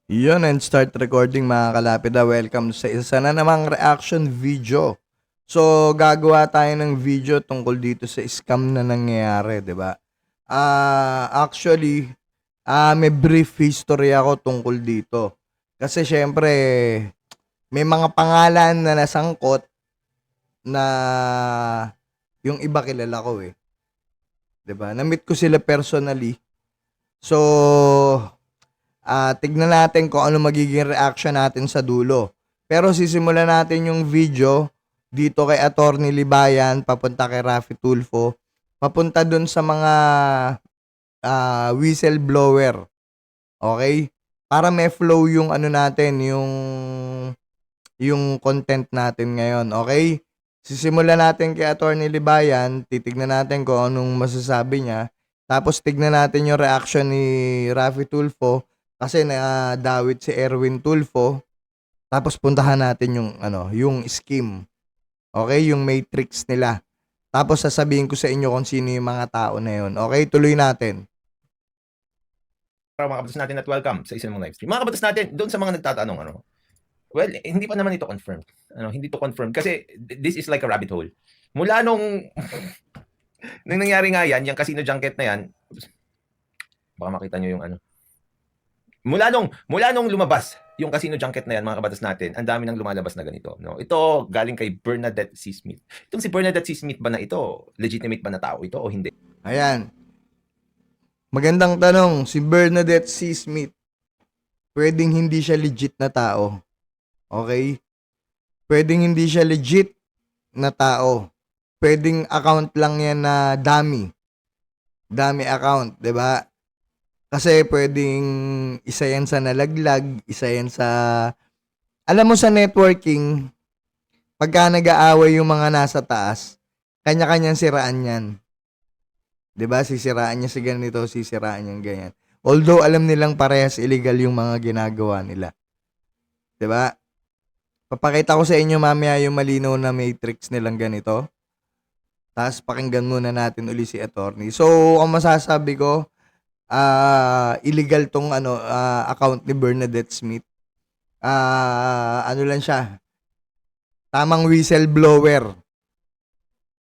Yun, and start recording mga kalapida. Welcome sa isa na namang reaction video. So, gagawa tayo ng video tungkol dito sa scam na nangyayari, di ba? Actually, may brief history ako tungkol dito. Kasi syempre, may mga pangalan na nasangkot na yung iba kilala ko eh. Di ba? Na-meet ko sila personally. So, tignan natin kung ano magiging reaction natin sa dulo. Pero sisimulan natin yung video dito kay Attorney Libayan, papunta kay Raffy Tulfo, papunta dun sa mga whistleblower. Okay? Para may flow yung ano natin, yung content natin ngayon. Okay? Sisimulan natin kay Attorney Libayan, titignan natin kung anong masasabi niya. Tapos tignan natin yung reaction ni Raffy Tulfo kasi nadawit si Erwin Tulfo. Tapos puntahan natin yung yung scheme. Okay, yung matrix nila. Tapos sasabihin ko sa inyo kung sino yung mga tao na yun. Okay, tuloy natin. Para mga kabatas natin at welcome sa isang mga live stream. Mga kabatas natin, doon sa mga nagtatanong, well, hindi pa naman ito confirmed. Hindi to confirmed kasi this is like a rabbit hole. Mula nung nangyari nga yan, yung casino junket na yan, baka makita nyo yung Mula nung lumabas yung casino junket na yan, mga kabatas natin, ang dami nang lumalabas na ganito. No? Ito galing kay Bernadette C. Smith. Itong si Bernadette C. Smith ba na ito, legitimate ba na tao ito o hindi? Ayan. Magandang tanong, si Bernadette C. Smith, pwedeng hindi siya legit na tao. Okay? Pwedeng hindi siya legit na tao. Pwedeng account lang yan na dummy. Dummy account, 'di ba? Kasi pwedeng isa yan sa nalaglag, isa yan sa... Alam mo sa networking, pagka nag-aaway yung mga nasa taas, kanya-kanyang siraan yan. 'Di ba? Sisiraan niya si ganito, sisiraan niya ganyan. Although alam nilang parehas illegal yung mga ginagawa nila. 'Di ba? Papakita ko sa inyo mamaya yung malinaw na matrix nilang ganito. Tapos pakinggan muna natin uli si attorney. So, ang masasabi ko, illegal tong account ni Bernadette Smith. Ano lang siya, tamang whistleblower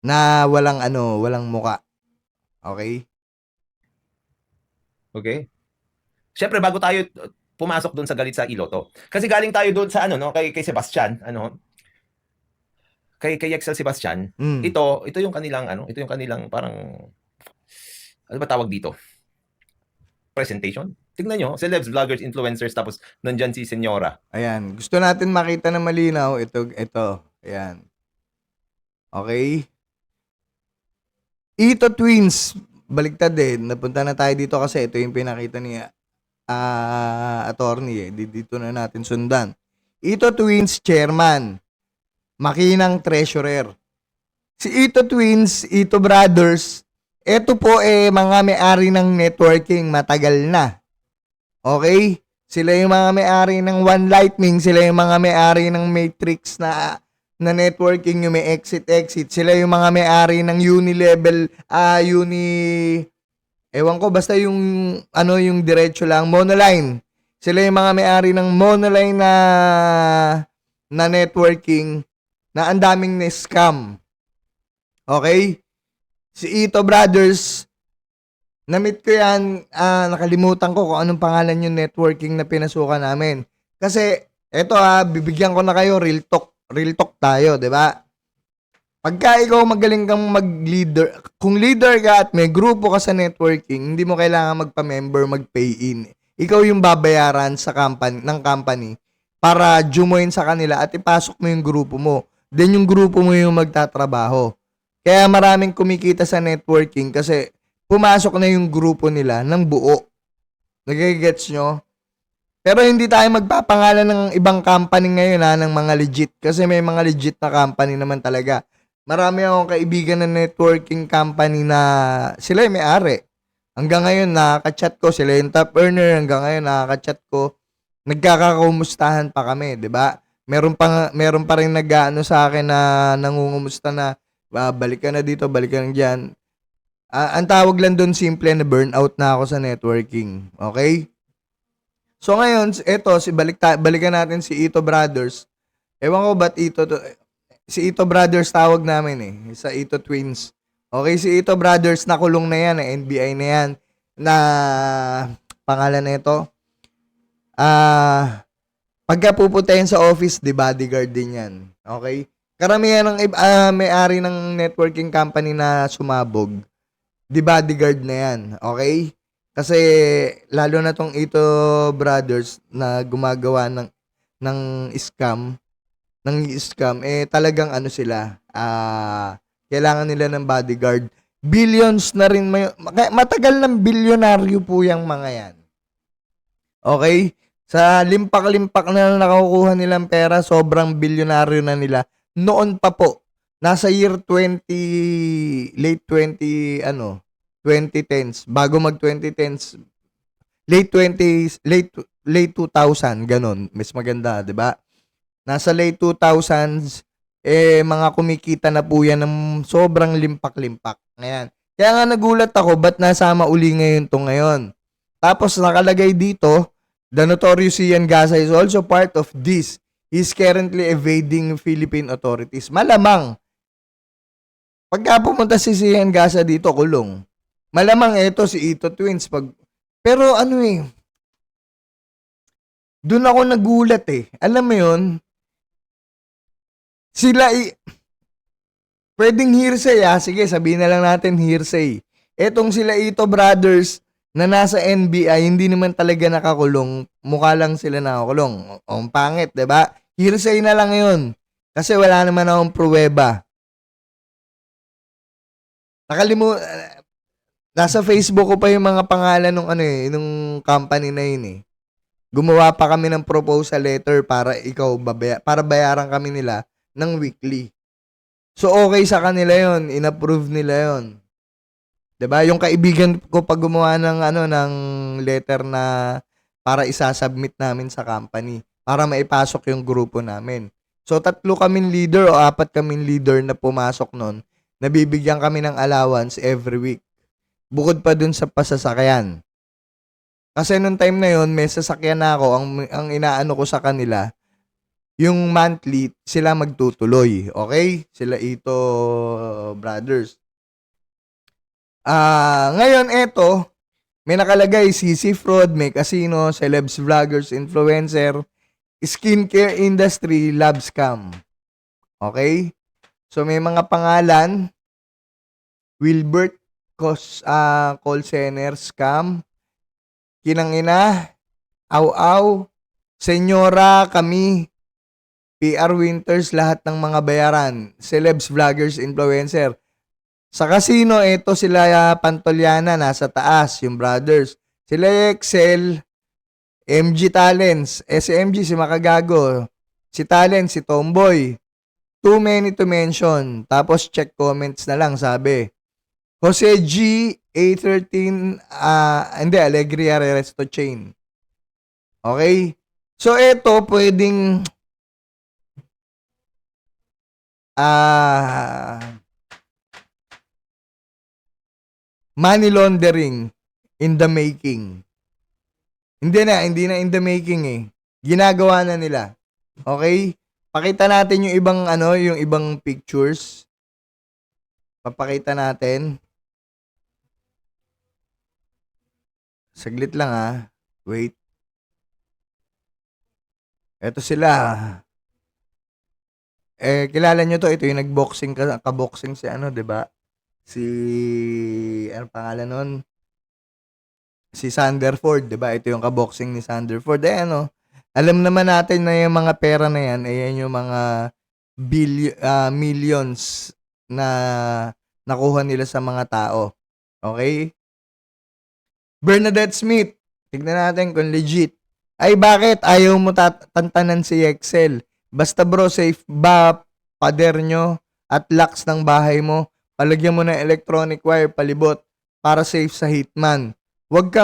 na walang muka. Okay? Okay? Siyempre, bago tayo pumasok doon sa galit sa Iloto. Kasi galing tayo doon sa kay Sebastian, kay Excel Sebastian. Ito yung kanilang ito yung kanilang parang ano ba tawag dito? Presentation. Tingnan nyo, celebs, vloggers, influencers, tapos nandyan si Senyora. Ayan. Gusto natin makita na malinaw. Ito. Ayan. Okay? Ito Twins. Baligtad eh. Napunta na tayo dito kasi ito yung pinakita ni attorney eh. Dito na natin sundan. Ito Twins chairman. Makinang treasurer. Si Ito Twins, Ito Brothers, ito po mga may-ari ng networking matagal na. Okay? Sila yung mga may-ari ng One Lightning, sila yung mga may-ari ng Matrix na networking, yung may exit. Sila yung mga may-ari ng Unilevel, ewan ko, basta yung, yung diretso lang, Monoline. Sila yung mga may-ari ng Monoline na networking na ang daming na-scam. Okay? Si Ito Brothers, na-meet ko yan, nakalimutan ko kung anong pangalan yung networking na pinasukan namin. Kasi, eto bibigyan ko na kayo, real talk tayo, di ba? Pagka ikaw magaling kang mag-leader, kung leader ka at may grupo ka sa networking, hindi mo kailangan magpa-member, mag-pay-in. Ikaw yung babayaran sa ng company para join sa kanila at ipasok mo yung grupo mo. Then yung grupo mo yung magtatrabaho. Kaya maraming kumikita sa networking kasi pumasok na yung grupo nila ng buo. Nagigets nyo? Pero hindi tayo magpapangalan ng ibang company ngayon ng mga legit. Kasi may mga legit na company naman talaga. Marami akong kaibigan na networking company na sila yung may-ari. Hanggang ngayon nakaka-chat ko, sila yung top earner. Hanggang ngayon nakaka-chat ko. Nagkakakumustahan pa kami, 'di ba? Meron pa rin nag-aano sa akin na nangungumusta na balik ka na dito, balik ka na dyan. Ang tawag lang doon simple na burnout na ako sa networking. Okay? So ngayon, eto, balikan natin si Ito Brothers. Ewan ko ba't si Ito Brothers tawag namin eh, sa Ito Twins. Okay, si Ito Brothers nakulong na yan, NBI na yan, na pangalan na ito. Pagka pupuntahin sa office, di bodyguard din yan. Okay? Karamihan ng may-ari ng networking company na sumabog, di bodyguard na yan. Okay? Kasi lalo na tong Ito Brothers na gumagawa ng scam, talagang ano sila, kailangan nila ng bodyguard. Billions na rin, matagal ng bilyonaryo po yung mga yan. Okay? Sa limpak-limpak na nakukuha nilang pera, sobrang bilyonaryo na nila. Noon pa po, nasa year 2010s, bago mag 2010s, late 2000, ganun. Mas maganda, 'di ba? Nasa late 2000s, mga kumikita na po yan ng sobrang limpak-limpak. Ayan. Kaya nga nagulat ako, ba't nasama uli ngayon to ngayon? Tapos nakalagay dito, the notorious Ian Gasa is also part of this. He's currently evading Philippine authorities. Malamang, pagka pumunta si Ian Gasa dito, kulong. Malamang ito si Ito Twins. Pero ano eh, doon ako nagulat eh. Alam mo yun, pwedeng hearsay sige, sabihin na lang natin hearsay. Etong sila Ito Brothers na nasa NBI, hindi naman talaga nakakulong. Mukha lang sila nakakulong. Ang pangit, 'di ba? Hearsay na lang 'yun. Kasi wala naman akong pruweba. Nasa Facebook ko pa yung mga pangalan nung company na yun eh. Gumawa pa kami ng proposal letter para para bayaran kami nila ng weekly. So okay sa kanila 'yon, inapprove nila 'yon. 'Di ba? Yung kaibigan ko pag gumawa ng letter na para isasubmit namin sa company para maipasok yung grupo namin. So 3 kaming leader o 4 kaming leader na pumasok noon, nabibigyan kami ng allowance every week. Bukod pa dun sa pasasakyan. Kasi nung time na yon, may sasakyan na ako, ang inaano ko sa kanila, yung monthly, sila magtutuloy. Okay? Sila Ito Brothers. Ngayon, eto, may nakalagay, CC fraud, may casino, celebs, vloggers, influencer, skincare industry, lab scam. Okay? So, may mga pangalan, Wilbert, call center, scam, kinangina, aw-aw, senyora, kami, PR Winters, lahat ng mga bayaran, celebs, vloggers, influencer. Sa casino, ito sila Pantoliana, nasa taas, yung brothers. Sila Excel, MG Talents, SMG, si Makagago, si Talent, si Tomboy. Too many to mention. Tapos check comments na lang, sabi. Jose G, A13, Alegria Resto Chain. Okay? So, ito, pwedeng money laundering in the making. Hindi na in the making eh. Ginagawa na nila. Okay? Pakita natin yung ibang pictures. Papakita natin. Saglit lang Wait. Ito sila. Kilala nyo to. Ito yung nag-boxing, ka-boxing si 'di ba? Ano pangalan nun? Si Sanderford, 'di ba? Ito yung ka-boxing ni Sanderford. Alam naman natin na yung mga pera na yan, ayan yung mga millions na nakuha nila sa mga tao. Okay? Bernadette Smith, tignan natin kung legit. Ay, bakit ayaw mo tantanan si Excel? Basta bro, safe ba pader nyo at locks ng bahay mo? Palagyan mo ng electronic wire palibot para safe sa hitman. Wag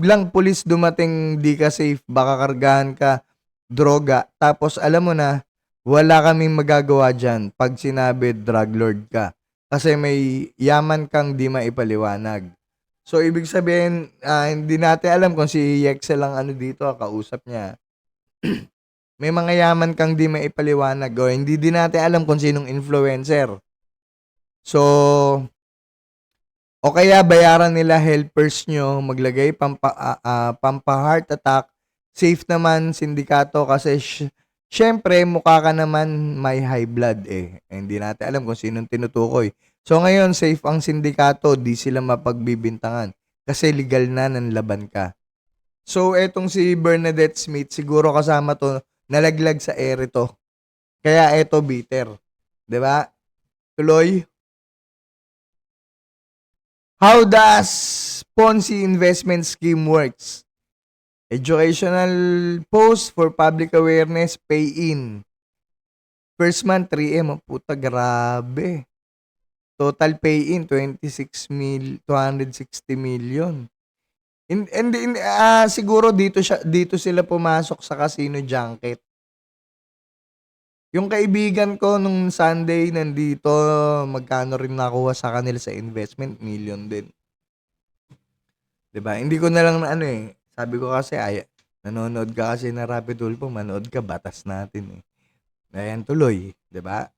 lang pulis dumating di ka safe, baka kargahan ka droga. Tapos alam mo na, wala kaming magagawa dyan pag sinabi drug lord ka. Kasi may yaman kang di maipaliwanag. So, ibig sabihin, hindi natin alam kung si Yexel ang ano dito, kausap niya. May mga yaman kang di maipaliwanag o hindi din natin alam kung sinong influencer. So, o kaya bayaran nila helpers nyo, maglagay pampa-heart attack. Safe naman sindikato kasi syempre mukha ka naman may high blood eh. Hindi natin alam kung sinong tinutukoy. So ngayon safe ang sindikato, di sila mapagbibintangan kasi legal na nanlaban ka. So etong si Bernadette Smith siguro kasama to, nalaglag sa ere to. Kaya eto bitter. 'Di ba? Tuloy. How does Ponzi investment scheme works? Educational post for public awareness, pay in. First month, 3M. Oh, puta, grabe. Total pay in, 260 million. Siguro dito sila pumasok sa casino junket. Yung kaibigan ko nung Sunday nandito, magkano rin nakuha sa kanila sa investment, million din. 'Di ba? Hindi ko na lang na ano eh. Sabi ko kasi nanonood ka kasi na Rapid Tulpo, manood ka batas natin eh. Ayan tuloy, 'di ba?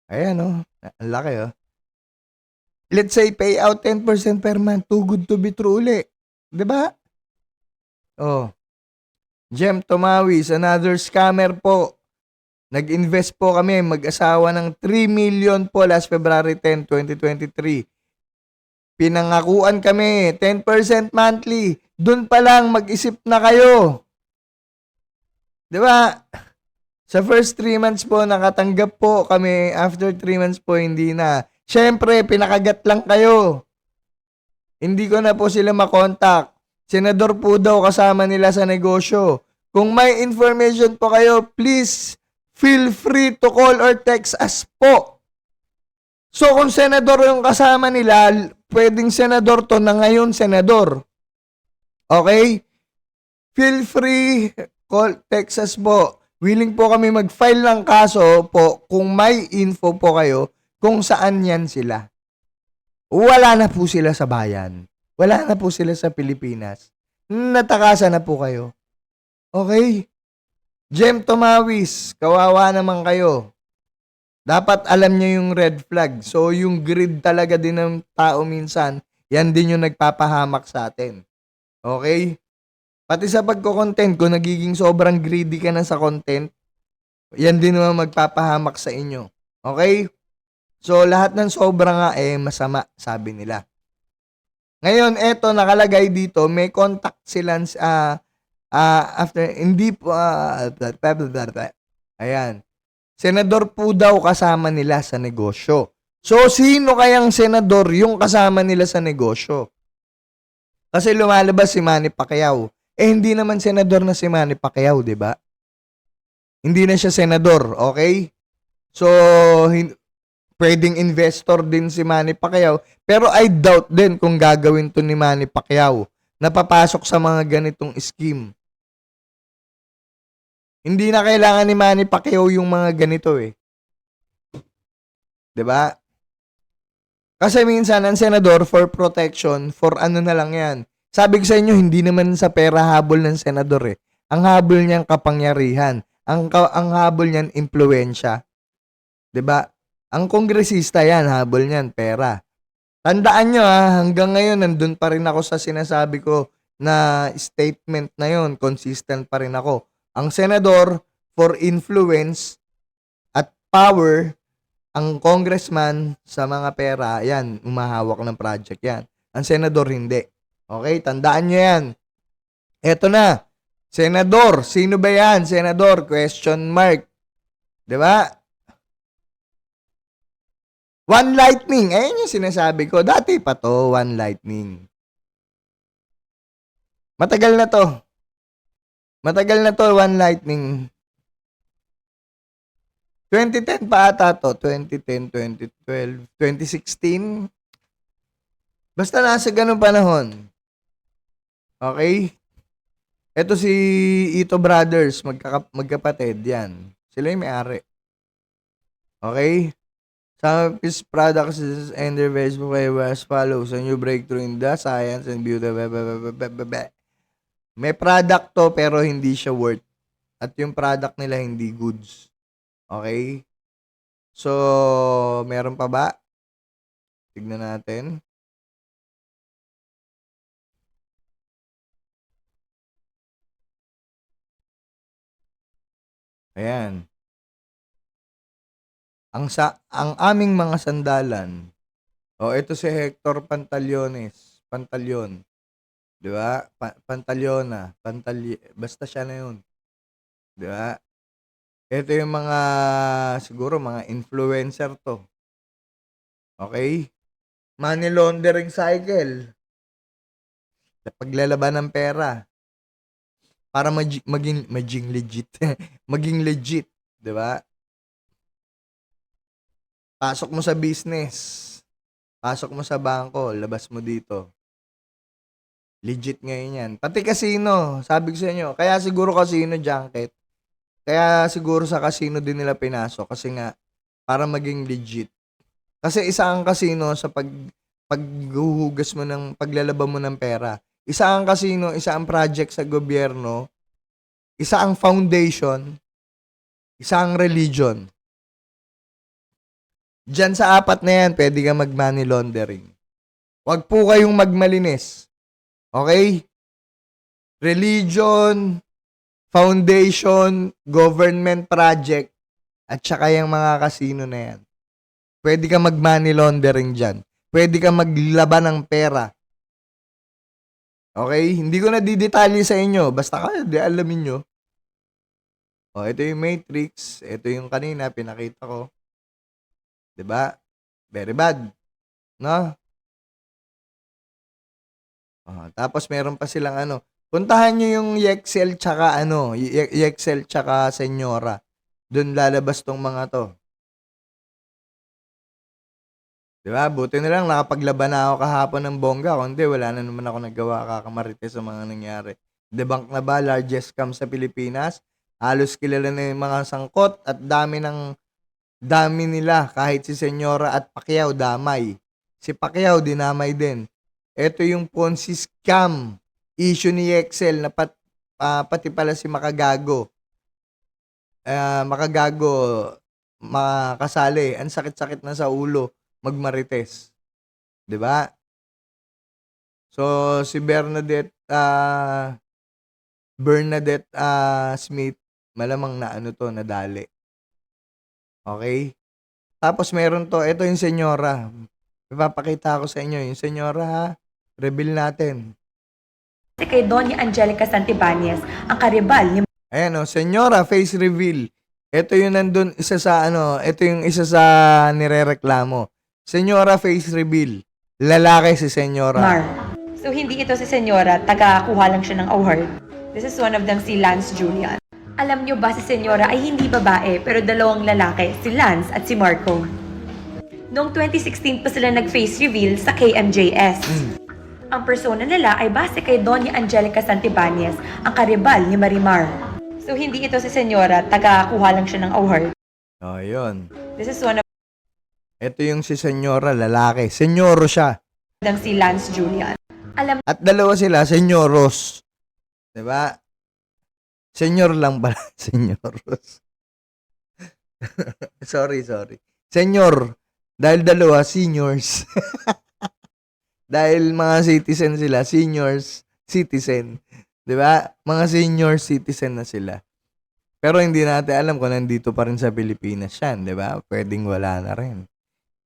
Ayan oh, ang laki oh. Let's say pay out 10% per month, too good to be true uli. 'Di ba? Oh. Jem Tomawis, another scammer po. Nag-invest po kami, mag-asawa ng 3 million po last February 10, 2023. Pinangakuan kami, 10% monthly. Doon pa lang, mag-isip na kayo. Di ba? Sa first 3 months po, nakatanggap po kami. After 3 months po, hindi na. Siyempre, pinakagat lang kayo. Hindi ko na po sila makontak. Senador po daw kasama nila sa negosyo. Kung may information po kayo, please feel free to call or text us po. So kung senador yung kasama nila, pwedeng senador to na ngayon senador. Okay? Feel free, call, text us po. Willing po kami mag-file ng kaso po kung may info po kayo kung saan yan sila. Wala na po sila sa bayan. Wala na po sila sa Pilipinas. Natakasan na po kayo. Okay? Jem Tomawis, kawawa naman kayo. Dapat alam niyo yung red flag. So, yung greed talaga din ng tao minsan, yan din yung nagpapahamak sa atin. Okay? Pati sa pagko-content, kung nagiging sobrang greedy ka na sa content, yan din naman magpapahamak sa inyo. Okay? So, lahat ng sobra nga masama, sabi nila. Ngayon, eto, nakalagay dito, may contact sila after, hindi po, ayan. Senador po daw kasama nila sa negosyo. So, sino kayang senador yung kasama nila sa negosyo? Kasi lumalabas si Manny Pacquiao. Hindi naman senador na si Manny Pacquiao, di ba? Hindi na siya senador, okay? So, pwedeng investor din si Manny Pacquiao. Pero I doubt din kung gagawin to ni Manny Pacquiao na papasok sa mga ganitong scheme. Hindi na kailangan ni Manny Pacquiao yung mga ganito eh. 'Di ba? Kasi minsan ang senador for protection, for ano na lang 'yan. Sabi ko sa inyo, hindi naman sa pera habol ng senador eh. Ang habol niyan kapangyarihan. Ang habol niyan impluwensya. 'Di ba? Ang kongresista yan, habol niyan pera. Tandaan nyo hanggang ngayon nandun pa rin ako sa sinasabi ko na statement na yon, consistent pa rin ako. Ang senador for influence at power, ang congressman sa mga pera, yan, umahawak ng project yan. Ang senador hindi. Okay, tandaan nyo yan. Eto na, senador, sino ba yan? Senador, question mark. 'Di ba? One Lightning, ayun yung sinasabi ko. Dati pa to, One Lightning. Matagal na to. Matagal na to, One Lightning. 2010 pa ata to. 2010, 2012, 2016. Basta nasa ganung panahon. Okay? Ito si Ito Brothers, magkapatid yan. Sila yung may-ari. Okay? Some of his products and their Facebook as follows. A new breakthrough in the science and beauty. May product to pero hindi siya worth. At yung product nila hindi goods. Okay? So, meron pa ba? Tignan natin. Ayan. Ang aming mga sandalan. Ito si Hector Pantaleon. 'Di ba? Pantaleona, basta siya na 'yun. 'Di ba? Ito yung mga siguro mga influencer to. Okay? Money laundering cycle. Paglalaban ng pera para maging legit. Maging legit, 'di ba? Pasok mo sa business. Pasok mo sa bangko, labas mo dito. Legit ngayon yan. Pati casino, sabi ko sa inyo. Kaya siguro casino junket. Kaya siguro sa casino din nila pinasok. Kasi nga, para maging legit. Kasi isa ang casino sa paghuhugas mo ng, paglalaba mo ng pera. Isa ang casino, isa ang project sa gobyerno. Isa ang foundation. Isa ang religion. Diyan sa apat na yan, pwede ka mag-money laundering. Huwag po kayong magmalinis. Okay? Religion, foundation, government project, at saka yung mga casino na yan. Pwede ka mag-money laundering dyan. Pwede ka maglaba ng pera. Okay? Hindi ko na didetalye sa inyo. Basta kayo, alamin nyo. Ito yung Matrix. Ito yung kanina, pinakita ko. 'Di ba? Very bad. No? Tapos meron pa silang puntahan nyo yung Yexel tsaka Yexel tsaka Senyora. Doon lalabas tong mga to. 'Di ba? Buti na lang nakapaglaban na ako kahapon ng bongga. Kundi wala na naman ako nagawa kakamarites sa mga nangyari. Debunk na ba largest scam sa Pilipinas? Halos kilala na yung mga sangkot at dami nila, kahit si Senyora at Pacquiao damay. Si Pacquiao dinamay din. Ito yung Ponzi scam issue ni Excel na pati pala si Makagago. Makasali. Ang sakit-sakit na sa ulo magmarites. 'Di ba? So si Bernadette Smith malamang na nadali. Okay? Tapos meron to, ito yung Senyora. Ipapakita ko sa inyo yung Senyora ha. Reveal natin. Kay Doña Angelica Santibanez, ang karibal ni Ayan Senyora face reveal. Ito yung nandun isa sa ito yung isa sa nirereklamo. Senyora face reveal. Lalaki si Senyora. Mar. So hindi ito si Senyora, taga-kuha lang siya ng award. This is one of them, si Lance Julian. Alam nyo ba si Senyora ay hindi babae pero dalawang lalaki, si Lance at si Marco. Noong 2016 pa sila nag-face reveal sa KMJS. Ang persona nila ay base kay Doña Angelica Santibanez, ang karibal ni Marimar. So hindi ito si Senyora, taga-kuha lang siya ng award. Yun. This is one of Ito yung si Senyora, lalaki. Senyoro siya. them, si Lance Julian. Alam At dalawa sila, senyoros. 'Di ba? Senyor lang pala, senyoros. sorry. Senyor, dahil dalawa, seniors. Dahil mga citizen sila, seniors, citizen. 'Di ba? Mga senior citizen na sila. Pero hindi natin alam kung nandito pa rin sa Pilipinas yan, 'di ba? Pwedeng wala na rin.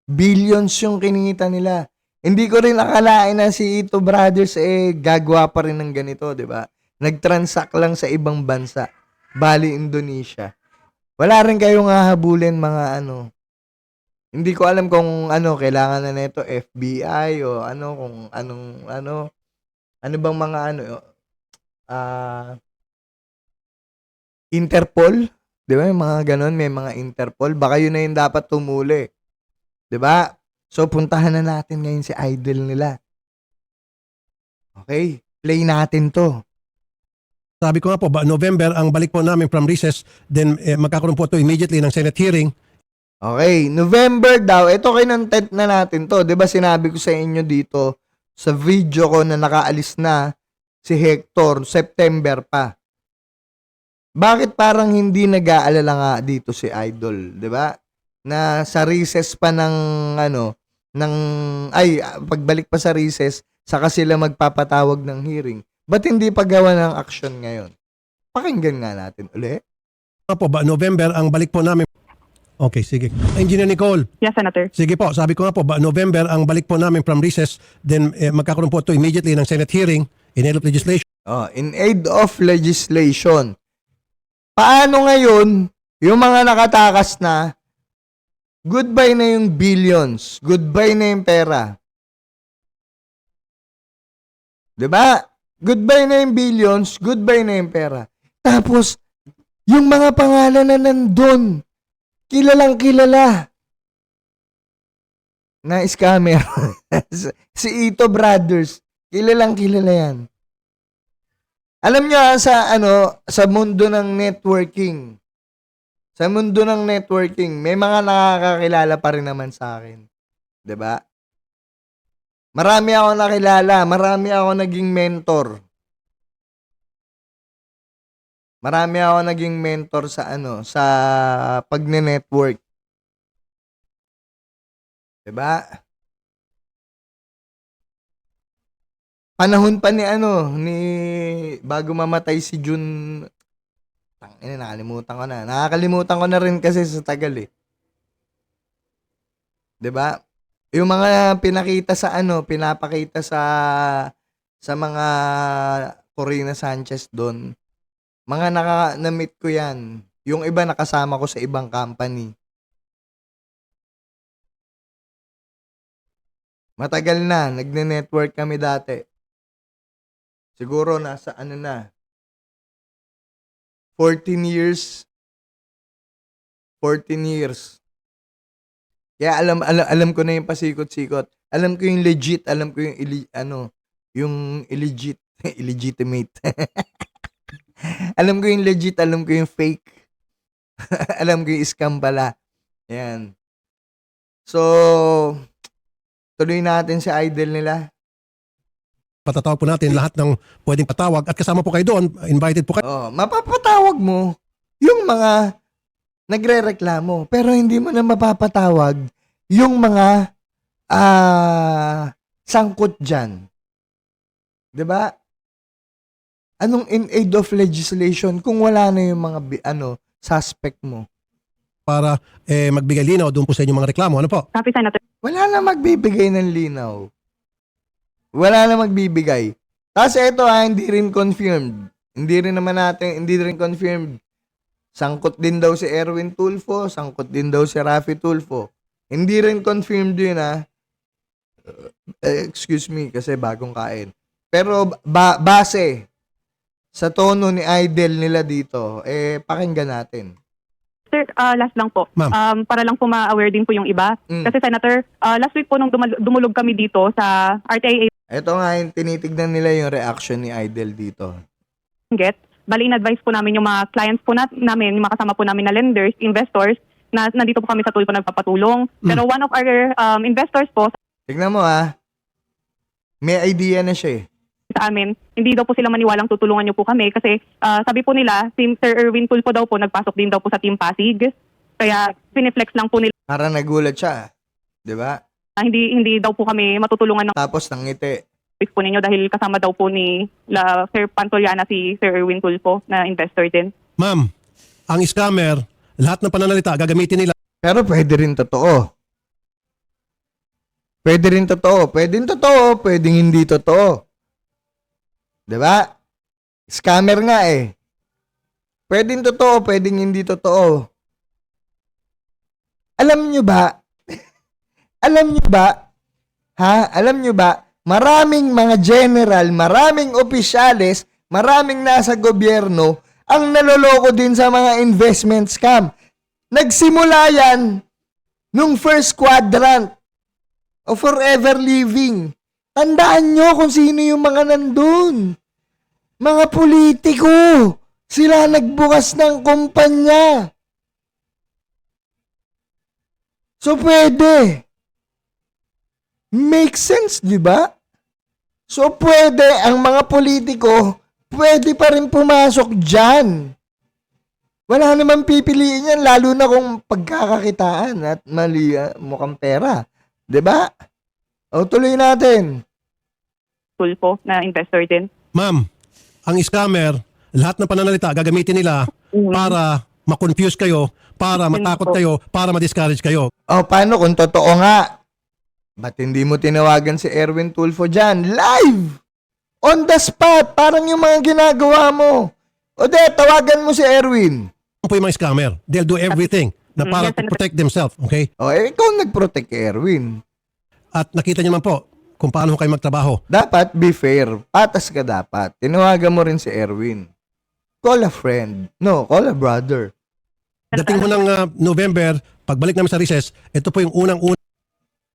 Billions yung kinita nila. Hindi ko rin akalain na si Ito Brothers gagawa pa rin ng ganito, 'di ba? Nag-transact lang sa ibang bansa. Bali, Indonesia. Wala rin kayong hahabulin mga Hindi ko alam kung kailangan na nito FBI o kung ano bang mga Interpol. 'Di ba? Yung mga ganon, may mga Interpol. Baka yun na yung dapat tumuli. 'Di ba? So, puntahan na natin ngayon si idol nila. Okay? Play natin to. Sabi ko nga po, November ang balik po namin from recess, then magkakaroon po ito immediately ng Senate hearing. Okay, November daw, ito kinontent na natin to. 'Di ba sinabi ko sa inyo dito sa video ko na nakaalis na si Hector, September pa. Bakit parang hindi nag-aalala nga dito si Idol, 'di ba? Na sa recess pa ng pagbalik pa sa recess, saka sila magpapatawag ng hearing. Ba't hindi pa gawa ng action ngayon? Pakinggan nga natin uli. Nga po ba, November ang balik po namin. Okay, sige. Engineer Nicole, Yes, Senator. sige po, sabi ko nga po ba, November ang balik po namin from recess, then magkakaroon po ito immediately ng Senate hearing in aid of legislation. In aid of legislation. Paano ngayon, yung mga nakatakas na, goodbye na yung billions, goodbye na yung pera. 'Di ba? Goodbye na yung billions, goodbye na yung pera. Tapos, yung mga pangalan na nandun, kilalang kilala na scammer. Si Ito Brothers, kilalang kilala yan. Alam nyo sa mundo ng networking, may mga nakakakilala pa rin naman sa akin. 'Di ba? Marami ako nakilala, marami ako naging mentor. Marami ako naging mentor sa pagne-network. 'Di ba? Panahon pa ni bago mamatay si Jun. Nakakalimutan ko na. Nakakalimutan ko na rin kasi sa tagal eh. 'Di ba? Yung mga pinapakita sa mga Corina Sanchez doon. Mga na-meet ko 'yan. Yung iba nakasama ko sa ibang company. Matagal na, nagne-network kami dati. Siguro nasa 14 years. 14 years. Kaya alam ko na yung pasikot-sikot. Alam ko yung legit, alam ko yung yung illegit, illegitimate. Alam ko yung legit, alam ko yung fake. Alam ko yung scam pala. Yan. So, tuloy natin si idol nila. Patatawag po natin lahat ng pwedeng patawag at kasama po kayo doon, invited po kayo. Mapapatawag mo yung mga nagrereklamo, pero hindi mo na mapapatawag yung mga sangkot dyan. 'Di ba? Anong in aid of legislation kung wala na yung mga suspect mo? Para magbigay linaw doon po sa inyong mga reklamo. Ano po? Copy, Senator. Wala na magbibigay ng linaw. Wala na magbibigay. Kasi ito hindi rin confirmed. Hindi rin confirmed. Sangkot din daw si Erwin Tulfo, sangkot din daw si Raffy Tulfo. Hindi rin confirmed yun excuse me kasi bagong kain. Pero base sa tono ni idol nila dito, pakinggan natin. Sir, last lang po. Ma'am. Para lang po ma-aware din po yung iba. Kasi, Senator, last week po nung dumulog kami dito sa RTIA Ito nga yung tinitignan nila yung reaction ni idol dito. Get, bali in-advise po namin yung mga clients po namin, yung mga kasama po namin na lenders, investors, na nandito po kami sa Tulfo nagpapatulong. Pero one of our investors po Tignan mo may idea na siya eh. sa amin, hindi daw po sila maniwalang tutulungan niyo po kami kasi sabi po nila, si Sir Erwin Tulfo daw po nagpasok din daw po sa Team Pasig. Kaya piniflex lang po nila. Para nagulat siya. 'Di ba? Hindi daw po kami matutulungan ng Tapos nangiti. po ninyo dahil kasama daw po ni Sir Pantoliana si Sir Erwin Tulfo na investor din. Ma'am, ang scammer, lahat ng pananalita gagamitin nila. Pero pwede rin totoo. Pwedeng totoo, pwedeng hindi totoo. 'Di ba? Scammer nga eh. Pwedeng totoo, pwedeng hindi totoo. Alam nyo ba? Alam nyo ba? Maraming mga general, maraming opisyales, maraming nasa gobyerno ang naloloko din sa mga investment scam. Nagsimula yan nung first quadrant o Forever Living. Tandaan nyo kung sino yung mga nandun. Mga politiko. Sila nagbukas ng kumpanya. So, pwede. Make sense, di ba? So, pwede ang mga politiko, pwede pa rin pumasok dyan. Wala naman pipiliin yan, lalo na kung pagkakakitaan at mali, mukhang pera. Di ba? O, tuloy natin. Tulfo na investor din. Ma'am, ang scammer, lahat ng pananalita gagamitin nila para ma-confuse kayo, para matakot kayo, para ma-discourage kayo. O, paano kung totoo nga? Ba't hindi mo tinawagan si Erwin Tulfo dyan? Live! On the spot! Parang yung mga ginagawa mo. O de, tawagan mo si Erwin. Ano po yung mga scammer? They'll do everything na para Yes, to protect themselves. Okay? O, ikaw nag-protect kay Erwin. At nakita niyo naman po kung paano kayo magtrabaho. Dapat be fair. Patas ka dapat. Tinawagan mo rin si Erwin. Call a friend. No, call a brother. Dating mo ng November, pagbalik namin sa recess, ito po yung unang-unang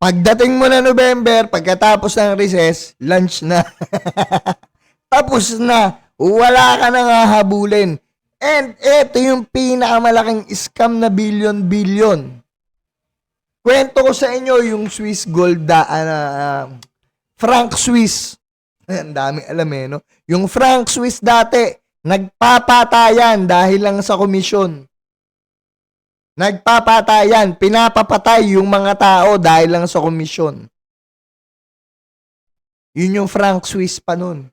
Pagdating mo na November, pagkatapos ng recess, lunch na. Tapos na. Wala ka nang hahabulin. And eto yung pinakamalaking scam na billion-billion. Kwento ko sa inyo yung Swiss Gold franc Swiss. Ang daming alam no? Yung franc Swiss dati, nagpapatayan dahil lang sa komisyon. Nagpapatayan, pinapapatay yung mga tao dahil lang sa komisyon. Yun yung franc Swiss pa nun.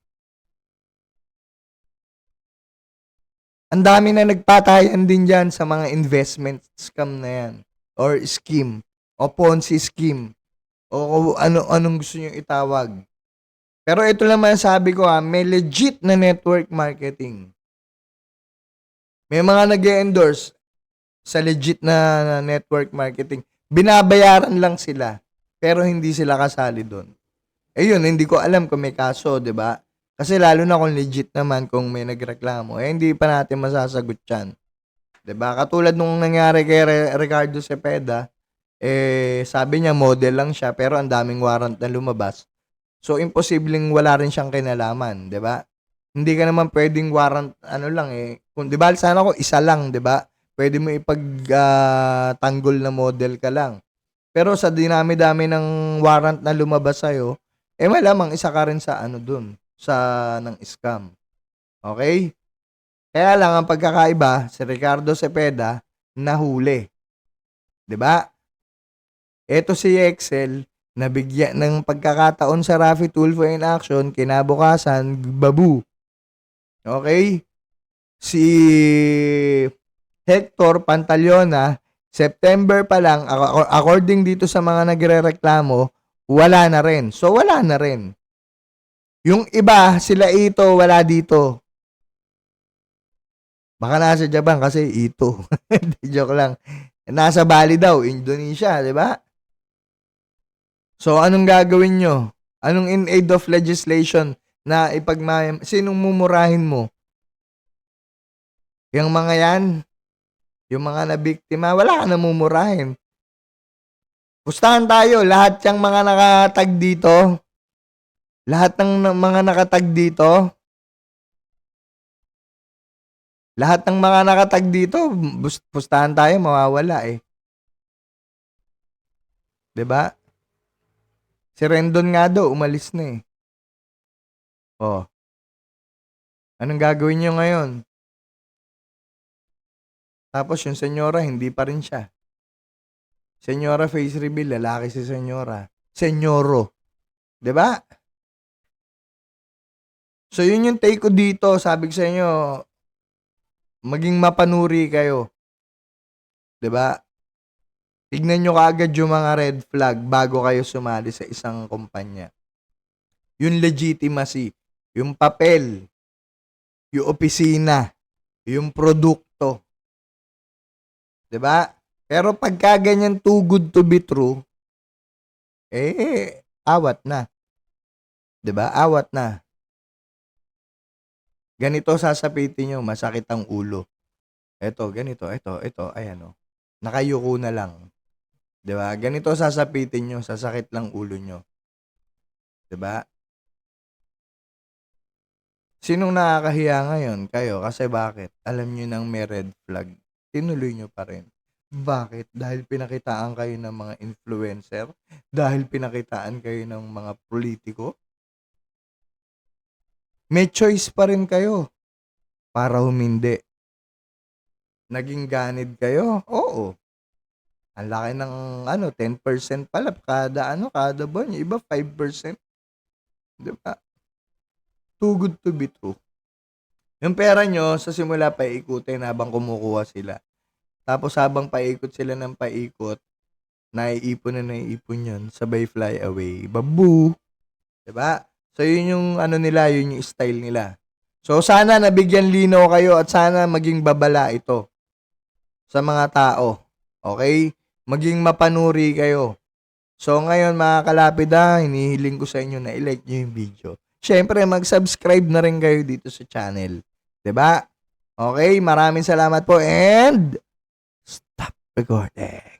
Ang dami na nagpatayan din dyan sa mga investment scam na yan. Or scheme. O Ponzi scheme. O anong gusto nyo itawag. Pero ito lang sabi ko may legit na network marketing. May mga nag-endorse sa legit na network marketing. Binabayaran lang sila. Pero hindi sila kasali doon. Yun, hindi ko alam kung may kaso, di ba? Kasi lalo na kung legit naman kung may nagreklamo, hindi pa natin masasagot yan. Diba? Katulad nung nangyari kay Ricardo Cepeda, sabi niya model lang siya pero ang daming warrant na lumabas. So, imposibleng wala rin siyang kinalaman, diba? Hindi ka naman pwedeng warrant, kung diba, sana ko isa lang, diba? Pwede mo ipagtanggol na model ka lang. Pero sa dinami-dami ng warrant na lumabas sa'yo, malamang isa ka rin sa dun, ng scam. Okay? Kaya lang, ang pagkakaiba, si Ricardo Cepeda, nahuli. 'Di ba? Ito si Excel, nabigyan ng pagkakataon sa Raffy Tulfo in action, kinabukasan, babu. Okay? Si Hector Pantaleona, September pa lang, according dito sa mga nagrereklamo, wala na rin. So, wala na rin. Yung iba, sila ito, wala dito. Baka nasa Japan kasi ito. Joke lang. Nasa Bali daw, Indonesia, di ba? So, anong gagawin nyo? Anong in aid of legislation na sinong mumurahin mo? Yung mga yan, yung mga nabiktima, wala ka na mumurahin. Pustahan tayo, lahat yung mga nakatag dito, lahat ng mga nakatag dito, lahat ng mga nakatag dito, pustahan tayo, mawawala eh. 'Di ba? Si Rendon nga daw, umalis na eh. Oh. Anong gagawin nyo ngayon? Tapos yung senyora, hindi pa rin siya. Senyora face reveal, lalaki si senyora. Senyoro. 'Di ba? So yun yung take ko dito, sabi ko sa inyo, maging mapanuri kayo. 'Di ba? Tignan nyo kaagad yung mga red flag bago kayo sumali sa isang kumpanya. Yung legitimacy, yung papel, yung opisina, yung produkto. 'Di ba? Pero pagka ganyan too good to be true, awat na. 'Di ba? Awat na. Ganito sasapitin nyo, masakit ang ulo. Ito, ganito, ito, ayan o. Nakayuko na lang. 'Di ba? Ganito sasapitin nyo, sasakit lang ulo nyo. 'Di ba? Sinong nakakahiya ngayon? Kayo. Kasi bakit? Alam nyo nang may red flag. Tinuloy nyo pa rin. Bakit? Dahil pinakitaan kayo ng mga influencer? Dahil pinakitaan kayo ng mga politiko? May choice pa rin kayo para humindi. Naging ganid kayo? Oo. Ang laki ng 10% pala kada buwan. Yung iba 5%. Di ba? Too good to be true. Yung pera nyo, sa simula paikutin habang kumukuha sila. Tapos habang paikot sila ng paikot, naiipon yun, sabay fly away. Babu! Diba? So, yun yung nila, yun yung style nila. So, sana nabigyan linaw kayo at sana maging babala ito sa mga tao. Okay? Maging mapanuri kayo. So, ngayon mga kalapid hinihiling ko sa inyo na i-like nyo yung video. Siyempre, mag-subscribe na rin kayo dito sa channel. 'Di ba? Okay, maraming salamat po and stop recording.